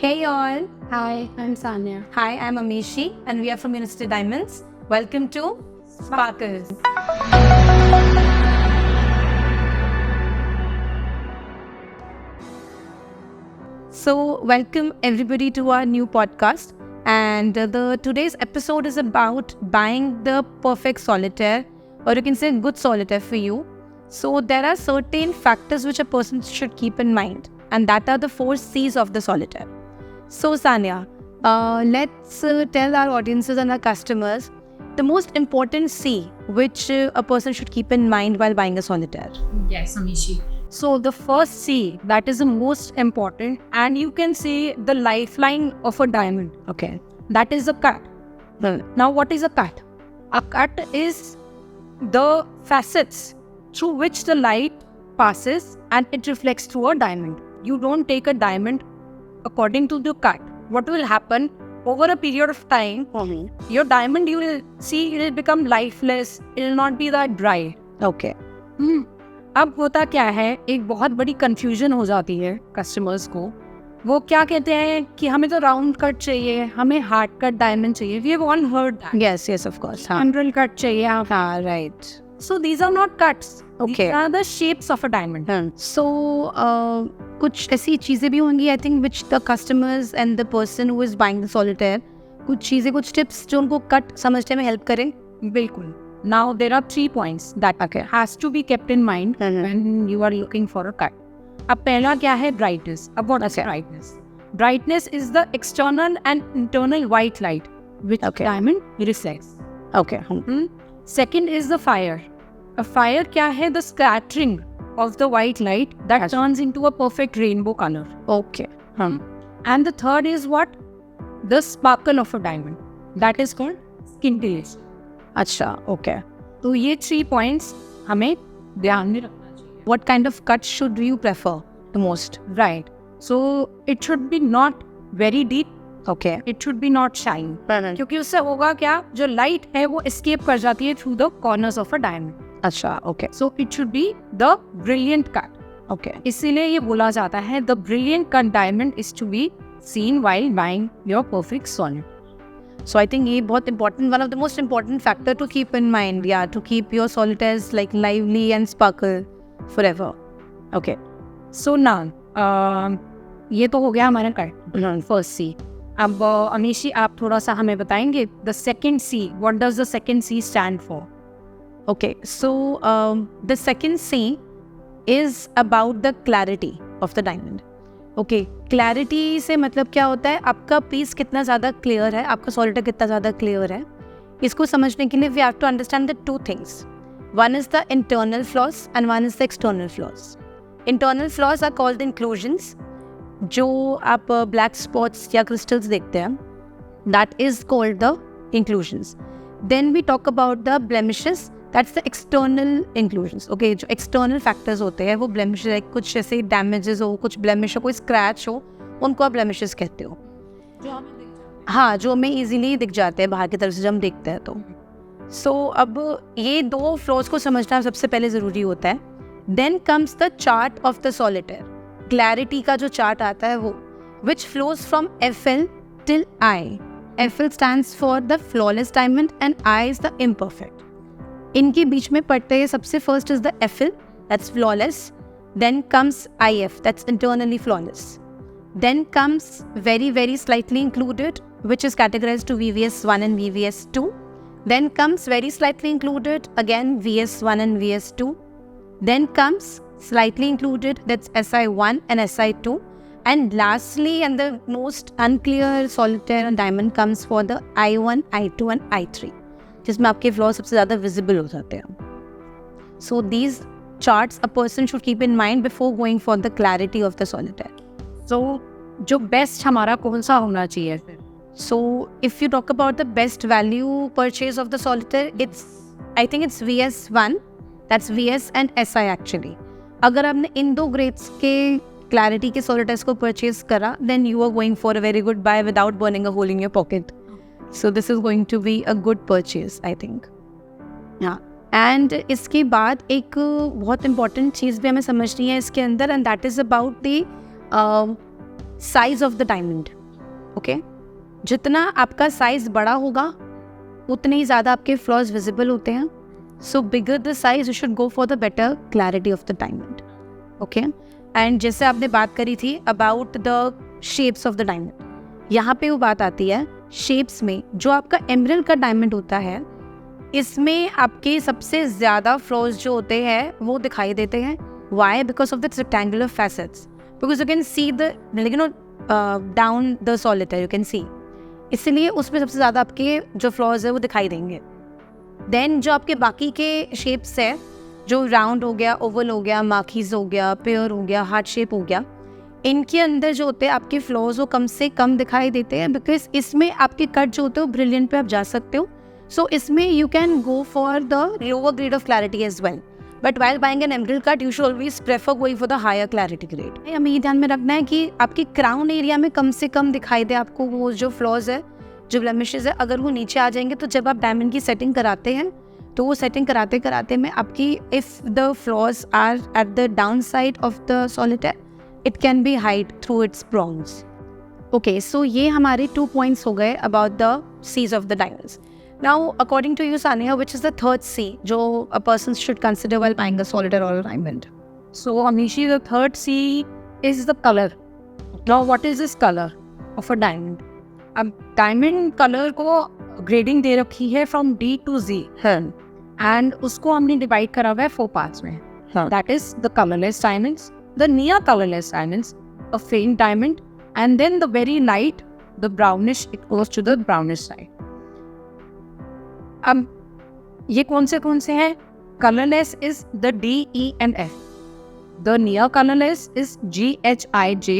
Hey all. Hi, I'm Sanya. Hi, I'm Amishi and we are from University Diamonds. Welcome to Sparkles. So, welcome everybody to our new podcast. And the today's episode is about buying the perfect solitaire, or you can say good solitaire for you. So, there are certain factors which a person should keep in mind, and that are the 4 C's of the solitaire. So, Sanya, let's tell our audiences and our customers the most important C which a person should keep in mind while buying a solitaire. Yes, Amishi. So the first C, that is the most important, and you can say the lifeline of a diamond. Okay. That is a cut. Now what is a cut? A cut is the facets through which the light passes and it reflects through a diamond. You don't take a diamond according to the cut. What will happen over a period of time, your diamond, you will see, it will become lifeless. It will not be that bright. Okay. अब होता क्या है, एक बहुत बड़ी confusion हो जाती है कस्टमर्स को. वो क्या कहते हैं कि हमें तो राउंड कट चाहिए, हमें हार्ड कट डायमंड चाहिए. We have all heard that. Yes, of course. General cut चाहिए. Right. So these are not cuts. Okay. These are the shapes of a diamond. So, कुछ ऐसी चीज़ें भी होंगी I think which the customers and the person who is buying the solitaire, कुछ चीज़ें, कुछ tips जो उनको कट समझने में हेल्प करें. बिल्कुल. Now there are 3 points that has to be kept in mind when you are looking for a cut. अब पहला क्या है? Brightness. अब what is brightness? Brightness is the external and internal white light which diamond reflects. Okay. Second is the fire. A fire क्या है? The scattering of the white light that turns into a perfect rainbow color. Okay. And the third is what? The sparkle of a diamond. That is called scintillation. अच्छा. Okay. तो ये 3 points हमें ध्यान में रखना चाहिए. What kind of cut should you prefer the most? Right. So it should be not very deep. Okay. It should be not shine. क्योंकि उससे होगा क्या? जो light है वो escape कर जाती है through the corners of a diamond. अच्छा. Okay. So it should be the brilliant cut. Okay. इसीलिए ये बोला जाता है the brilliant cut diamond is to be seen while buying your perfect solid. So I think ये बहुत important, one of the most important factor to keep in mind, to keep your solitaires like lively and sparkle forever. Okay. So now, ये तो हो गया हमारा cut, first C. अब अमीशी आप थोड़ा सा हमें बताएंगे the second C. What does the second C stand for? Okay. So the second C is about the clarity of the diamond. Okay, clarity से मतलब क्या होता है? आपका पीस कितना ज़्यादा क्लियर है, आपका सॉलिटेयर कितना ज़्यादा क्लियर है. इसको समझने के लिए we have to understand the 2 things. One is the internal flaws and one is the external flaws. Internal flaws are called inclusions. जो आप ब्लैक स्पॉट्स या क्रिस्टल्स देखते हैं, that is called the inclusions. Then we talk about the blemishes. That's the external inclusions. Okay, जो external factors होते हैं वो blemish, like कुछ ऐसे डैमेजेस हो, कुछ ब्लेमिश हो, कोई स्क्रैच हो, उनको आप ब्लेमिशेस कहते हो. हाँ, जो हमें इजीली दिख जाते हैं बाहर की तरफ से जब हम देखते हैं तो. सो अब ये 2 फ्लॉज को समझना सबसे पहले ज़रूरी होता है. Then comes the chart of the solitaire. Clarity का जो चार्ट आता है वो which flows from FL till I. FL stands for the flawless diamond and I is the imperfect. इनके बीच में पड़ते हैं सबसे first is the FL, that's flawless. Then comes IF, that's internally flawless. Then comes very very slightly included, which is categorized to VVS1 and VVS2. Then comes very slightly included, again VS1 and VS2. Then comes slightly included, that's SI1 and SI2. And lastly, and the most unclear solitaire and diamond comes for the I1, I2 and I3, जिसमें आपके flaws सबसे ज़्यादा visible हो जाते हैं. So these charts a person should keep in mind before going for the clarity of the solitaire. So जो best हमारा कौन सा होना चाहिए फिर? So if you talk about the best value purchase of the solitaire, I think it's VS1, that's VS and SI actually. अगर आपने इन 2 grades के clarity के solitaires को purchase करा, then you are going for a very good buy without burning a hole in your pocket. So this is going to be a good purchase, I think. Yeah. And इसके बाद एक बहुत important चीज़ भी हमें समझनी है इसके अंदर, and that is about the size of the diamond. Okay, जितना आपका साइज बड़ा होगा उतने ही ज़्यादा आपके फ्लॉज विजिबल होते हैं. So bigger the size you should go for the better clarity of the diamond. Okay, and जैसे आपने बात करी थी about the shapes of the diamond, यहाँ पे वो बात आती है शेप्स में. जो आपका एमरल्ड का डायमंड होता है इसमें आपके सबसे ज़्यादा फ्लॉज जो होते हैं वो दिखाई देते हैं. Why? Because of the rectangular facets, because you can see the down the solitaire, you can see. इसलिए उसमें सबसे ज़्यादा आपके जो फ्लॉज है वो दिखाई देंगे. देन जो आपके बाकी के शेप्स है, जो राउंड हो गया, ओवल हो गया, मार्कीज हो गया, पेयर हो गया, हार्ट शेप हो गया, इनके अंदर जो होते हैं आपके फ्लॉज वो कम से कम दिखाई देते हैं. बिकॉज इसमें आपके कट जो होते हैं वो ब्रिलियंट पे आप जा सकते हो. सो इसमें you can go for the lower grade of clarity as well. But while buying an emerald cut you should always prefer going for the higher clarity grade. हमें ये ध्यान में रखना है कि आपकी क्राउन एरिया में कम से कम दिखाई दे आपको वो जो फ्लॉज है, जो ब्लेमिशेस है. अगर वो नीचे आ जाएंगे तो जब आप डायमंड की सेटिंग कराते हैं तो वो सेटिंग कराते कराते में आपकी if the flaws are at the down side of the solitaire it can be hide through its prongs. Okay, so ये हमारे 2 पॉइंट्स हो गए about the C's of the diamonds. Now according to you Sania, which is the third C जो a person should consider while buying a solitaire और a diamond? So Amishi, the third C is the color. Now what is this color of a diamond? अब diamond colour को grading दे रखी है from D to Z and उसको हमने divide करा हुआ है 4 पार्ट्स में. That is the colourless diamonds, the near colourless diamonds, a faint diamond and then the very light, the brownish, it goes to the brownish side. अब ये कौन से हैं? Colourless is the D, E and F. The near colorless is G, H, I, J.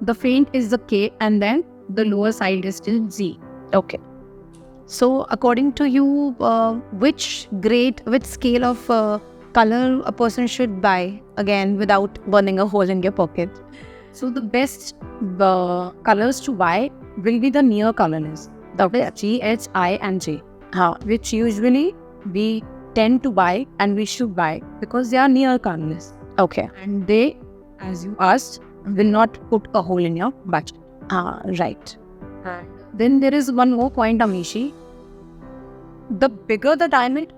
The faint is the K and then the lower side is still Z. Okay. So according to you, which scale of color a person should buy, again without burning a hole in your pocket? So the best colors to buy will be the near colorless. That is G, H, I and J. Which usually we tend to buy and we should buy because they are near colorless. Okay. And they, as you asked, will not put a hole in your budget. Right. Then there is one more point, Amishi. The bigger the diamond,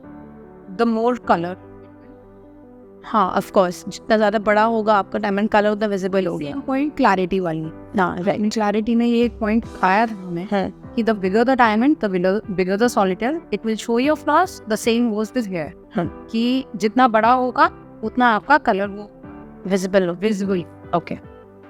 the more color. हाँ, of course. जितना ज़्यादा बड़ा होगा आपका diamond colour उतना visible होगा. Same point clarity वाली. Right. Clarity में ये एक point आया था हमें कि the bigger the diamond, the bigger the solitaire, it will show your flaws. The same goes with here. कि जितना बड़ा होगा उतना आपका कलर वो विजिबल. ओके,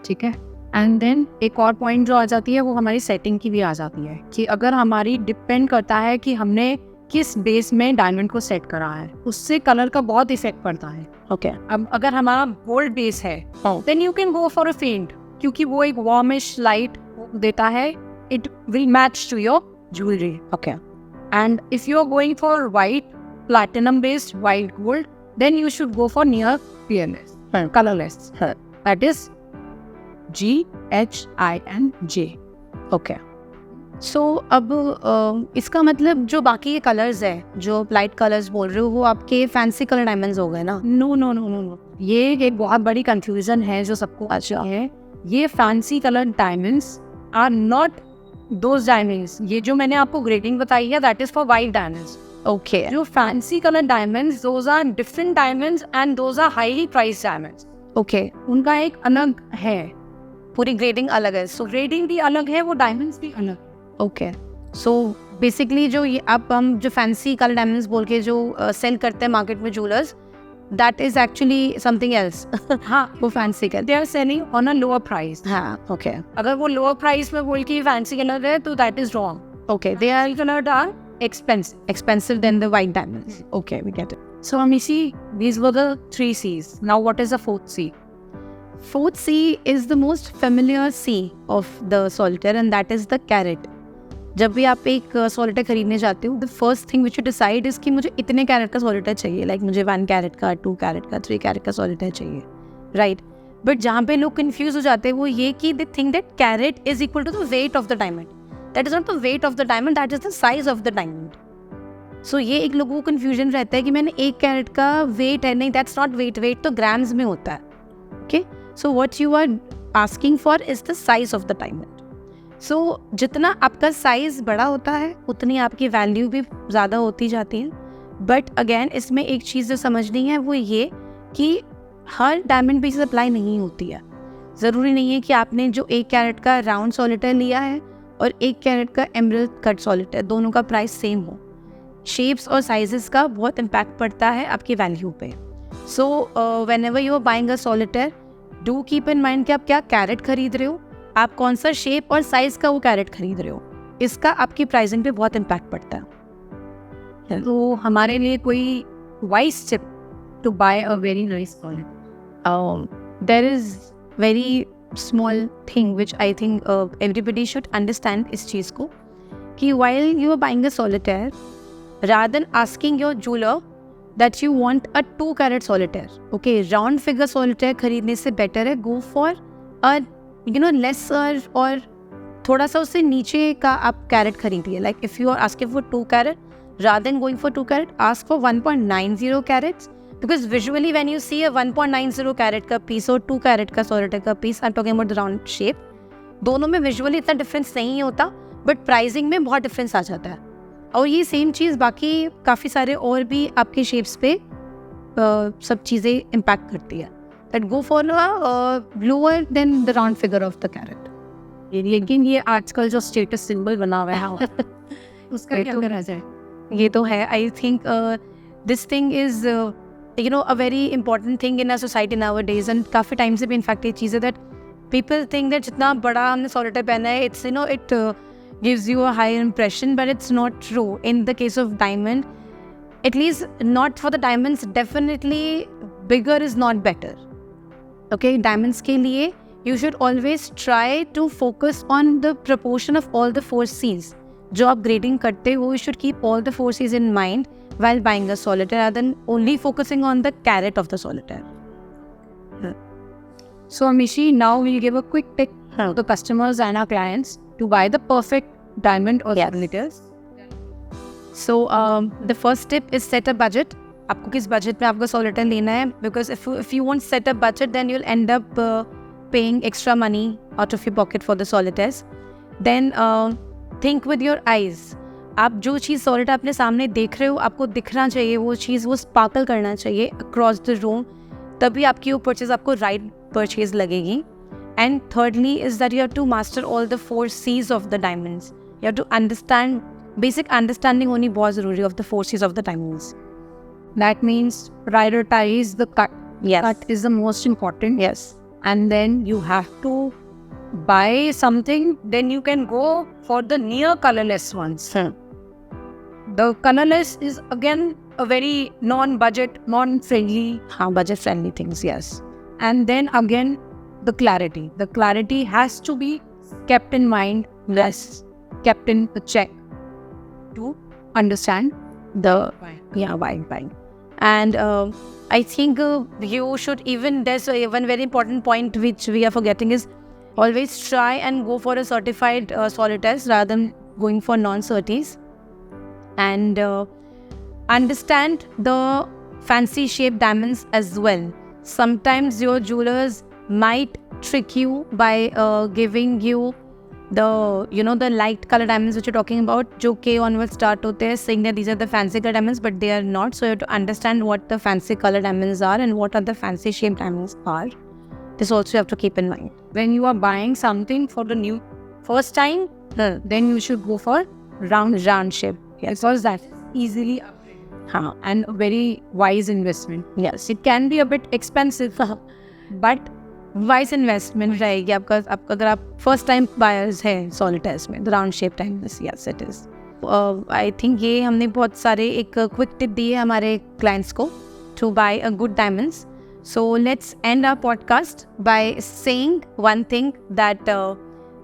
ठीक है. एंड देन एक और पॉइंट जो आ जाती है वो हमारी सेटिंग की भी आ जाती है कि अगर हमारी डिपेंड करता है कि हमने किस बेस में डायमंड को सेट करा है, उससे कलर का बहुत इफेक्ट पड़ता है. ओके. अब अगर हमारा गोल्ड बेस है then you can go for a faint, क्योंकि वो एक वार्मिश लाइट देता है. It will match to your jewellery. Okay. And if you are going for white platinum based white gold, then you should go for near peerless, colorless. That is G, H, I and J. Okay. So अब इसका मतलब जो बाकी ये colours है जो light colours बोल रहे हो वो आपके फैंसी कलर डायमंड्स हो गए ना? No. ये एक बहुत बड़ी कंफ्यूजन है जो सबको अच्छा है. ये fancy colour diamonds are not those diamonds. ये जो मैंने आपको ग्रेडिंग बताई है that is for white diamonds. Okay. जो fancy color diamonds, those are different diamonds and those are highly priced diamonds. Okay. उनका एक अलग है, पूरी ग्रेडिंग अलग है. so ग्रेडिंग भी अलग है, वो डायमंड्स भी अलग. Okay. So basically जो ये अब हम जो फैंसी कलर डायमंड्स बोल के जो सेल करते हैं मार्केट में jewellers, that is actually something else. हाँ, वो fancy colour they are selling on a lower price. हाँ. Okay. अगर वो lower price में बोल के फैंसी कलर है तो that is wrong. Okay. They are colored are expensive than the white diamonds. Okay, we get it. So Amishi, these were the 3 C's. Now what is the 4th C? 4th C is the most familiar C of the solitaire and that is the carat. जब भी आप एक solitaire खरीदने जाते हो, the first thing which you decide is कि मुझे इतने कैरेट का सॉलिटर चाहिए, like मुझे 1 कैरेट का, 2 कैरेट का, 3 कैरेट का सॉलिटर चाहिए, right? बट जहाँ पे लोग कंफ्यूज हो जाते हैं वो ये कि they think that carat is equal to the weight of the diamond. That is not the weight of the diamond, that is the size of the diamond. So ये एक लोगों को confusion रहता है कि मैंने 1 कैरेट का weight है. नहीं, that's not weight. weight तो grams में होता है. Okay? So what you are asking for is the size of the diamond. So जितना आपका साइज बड़ा होता है उतनी आपकी वैल्यू भी ज़्यादा होती जाती है. बट अगेन इसमें एक चीज़ जो समझनी है वो ये कि हर डायमंड पीस अप्लाई नहीं होती है. ज़रूरी नहीं है कि आपने जो 1 कैरेट का राउंड सॉलिटेयर लिया है और 1 कैरेट का एमरल्ड कट सॉलिटेयर दोनों का प्राइस सेम हो. शेप्स और साइजेस का बहुत इम्पैक्ट पड़ता है आपकी वैल्यू पे. So whenever you are buying a solitaire, do keep in mind कि आप क्या कैरेट खरीद रहे हो, आप कौन सा शेप और साइज का वो कैरेट खरीद रहे हो. इसका आपकी प्राइसिंग पे बहुत इम्पैक्ट पड़ता है. तो हमारे लिए कोई wise tip to buy a very nice collar? There is very small thing which I think everybody should understand इस चीज़ को कि while you are buying a solitaire, rather than asking your jeweler that you want a 2 carat solitaire, okay, round figure solitaire खरीदने से better है go for a lesser और थोड़ा सा उससे नीचे का आप कैरेट खरीदिए. Like if you are asking for 2 carat, rather than going for 2 carat, ask for 1.90 carats. Because visually when you see a 1.90 carat का पीस और 2 कैरेट का सॉलिटेयर का piece, I am talking about the round shape, दोनों में visually इतना difference नहीं होता but pricing में बहुत डिफरेंस आ जाता है. और ये सेम चीज़ बाकी काफ़ी सारे और भी आपके शेप्स पे सब चीज़ें इम्पैक्ट करती है. That go for lower than the round figure of the carat. लेकिन ये आजकल जो स्टेटस सिंबल बना हुआ है उसका क्या करा जाए? ये तो है. I think this thing is a very important thing in our society nowadays, and काफ़ी टाइम से भी इनफैक्ट ये चीज़ है that people think that जितना बड़ा हमने सॉलिटेयर पहना है it's it gives you a higher impression, but it's not true in the case of diamond, at least not for the diamonds. Definitely bigger is not better. Okay, diamonds के लिए you should always try to focus on the proportion of all the 4 C's. जो आप grading करते हो, you should keep all the 4 C's in mind while buying a solitaire rather than only focusing on the carat of the solitaire. So Amishi, now we'll give a quick tip to the customers and our clients to buy the perfect diamond or solitaires. So the first tip is set a budget. आपको किस budget में आपका solitaire लेना है? Because if you won't set a budget, then you'll end up paying extra money out of your pocket for the solitaires. Then think with your eyes. आप जो चीज़ solitaire अपने सामने देख रहे हो, आपको दिखना चाहिए वो चीज़, वो स्पार्कल करना चाहिए अक्रॉस द रूम, तभी आपकी वो परचेज आपको राइट परचेज लगेगी. And thirdly is that you have to master all the 4 C's of the diamonds. You have to understand, basic understanding होनी बहुत ज़रूरी of the 4 C's of the diamonds. That means prioritize the cut. Yes. Cut is the most important. Yes. And then you have to buy something, then you can go for the near colorless ones. The colorless is again a very non-budget, non-friendly, budget friendly things, yes. and then again the clarity. The clarity has to be kept in mind, less kept in the check to understand The why. why. And I think you should even, there's one very important point which we are forgetting is always try and go for a certified solitaires rather than going for non-certies. And understand the fancy shaped diamonds as well. Sometimes your jewelers might trick you by giving you the light color diamonds which you're talking about, जो K onwards start होते हैं, saying that these are the fancy color diamonds, but they are not. So you have to understand what the fancy color diamonds are and what are the fancy shaped diamonds are. This also you have to keep in mind. When you are buying something for the new first time, then you should go for round shape. Yes. Because that is easily upgraded and a very wise investment. Yes. It can be a bit expensive, but wise investment रहेगी आपका अगर आप first time buyers हैं सॉलिटेयर्स में, the round shape diamonds. Yes it is. I think ये हमने बहुत सारे एक क्विक टिप दी है हमारे क्लाइंट्स को to buy a good diamonds. So let's end our podcast by saying one thing that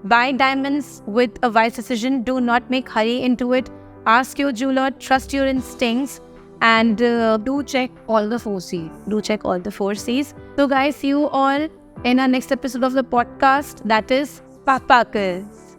buy diamonds with a wise decision. Do not make hurry into it. Ask your jeweler, trust your instincts, and do check all the 4 C's. Do check all the 4 C's. So guys, see you all in our next episode of the podcast, that is Sparkles.